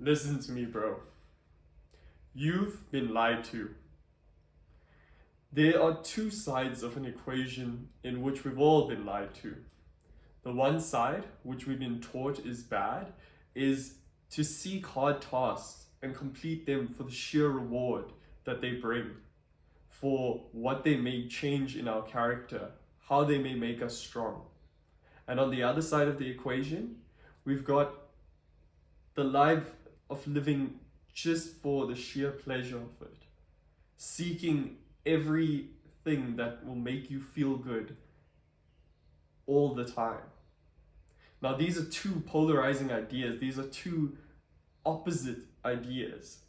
Listen to me, bro. You've been lied to. There are two sides of an equation in which we've all been lied to. The one side, which we've been taught is bad, is to seek hard tasks and complete them for the sheer reward that they bring, for what they may change in our character, how they may make us strong. And on the other side of the equation, we've got the life of living just for the sheer pleasure of it, seeking everything that will make you feel good all the time. Now, these are two polarizing ideas. These are two opposite ideas.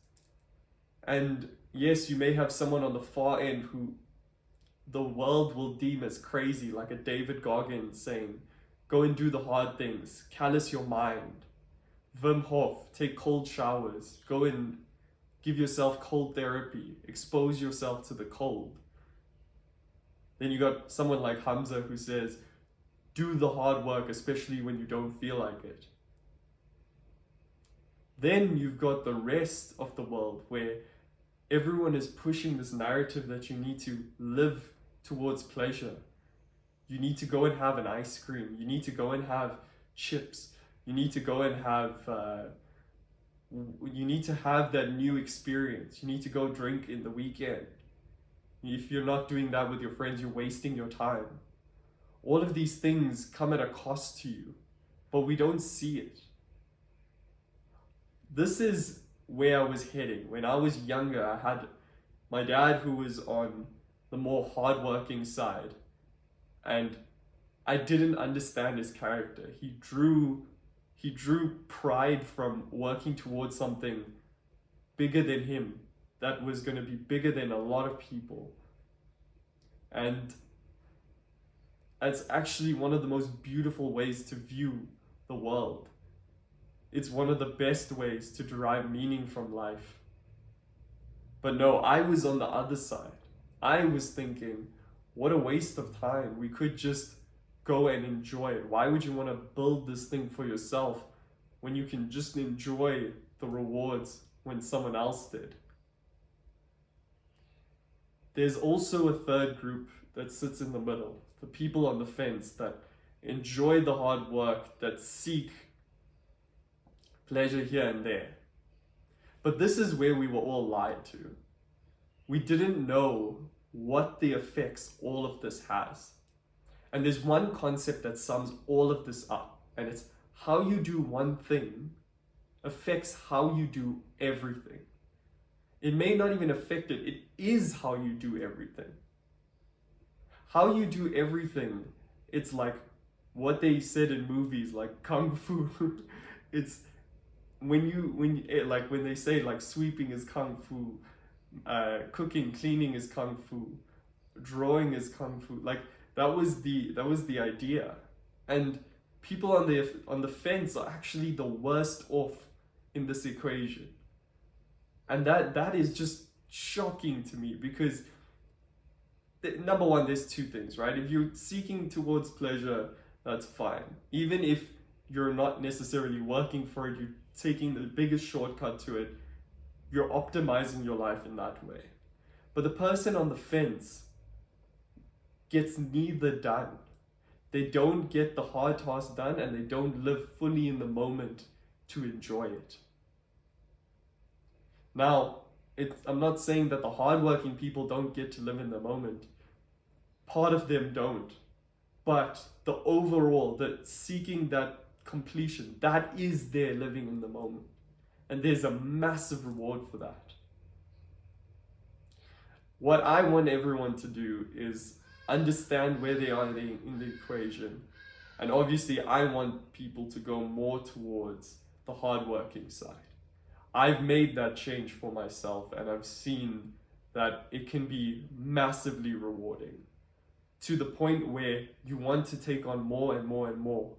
And yes, you may have someone on the far end who the world will deem as crazy, like a David Goggins saying, go and do the hard things, callous your mind. Wim Hof, take cold showers, go and give yourself cold therapy, expose yourself to the cold. Then you got someone like Hamza who says, do the hard work, especially when you don't feel like it. Then you've got the rest of the world where everyone is pushing this narrative that you need to live towards pleasure. You need to go and have an ice cream. You need to go and have chips. You need to go and have, you need to have that new experience. You need to go drink in the weekend. If you're not doing that with your friends, you're wasting your time. All of these things come at a cost to you, but we don't see it. This is where I was heading. When I was younger, I had my dad who was on the more hardworking side, and I didn't understand his character. He drew pride from working towards something bigger than him, that was going to be bigger than a lot of people. And it's actually one of the most beautiful ways to view the world. It's one of the best ways to derive meaning from life. But no, I was on the other side. I was thinking, what a waste of time. We could just go and enjoy it. Why would you want to build this thing for yourself when you can just enjoy the rewards when someone else did? There's also a third group that sits in the middle, the people on the fence that enjoy the hard work, that seek pleasure here and there. But this is where we were all lied to. We didn't know what the effects all of this has. And there's one concept that sums all of this up, and it's how you do one thing affects how you do everything. It may not even affect it, it is how you do everything. How you do everything, it's like what they said in movies, like kung fu. It's when they say like sweeping is kung fu, cooking, cleaning is kung fu, drawing is kung fu. Like that was the idea. And people on the fence are actually the worst off in this equation. And that is just shocking to me, because number one, there's two things, right? If you're seeking towards pleasure, that's fine. Even if you're not necessarily working for it, you're taking the biggest shortcut to it, you're optimizing your life in that way. But the person on the fence gets neither done. They don't get the hard task done, and they don't live fully in the moment to enjoy it. Now, I'm not saying that the hardworking people don't get to live in the moment. Part of them don't. But the overall, the seeking that completion, that is their living in the moment. And there's a massive reward for that. What I want everyone to do is understand where they are in the equation. And obviously, I want people to go more towards the hardworking side. I've made that change for myself, and I've seen that it can be massively rewarding, to the point where you want to take on more and more and more.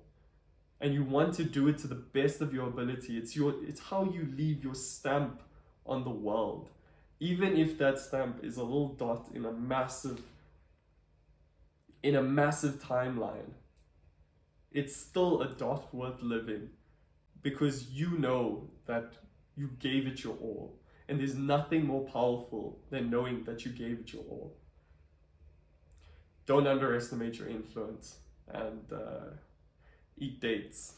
And you want to do it to the best of your ability. It's how you leave your stamp on the world. Even if that stamp is a little dot in a massive timeline, it's still a dot worth living, because you know that You gave it your all. And there's nothing more powerful than knowing that you gave it your all. Don't underestimate your influence, and eat dates.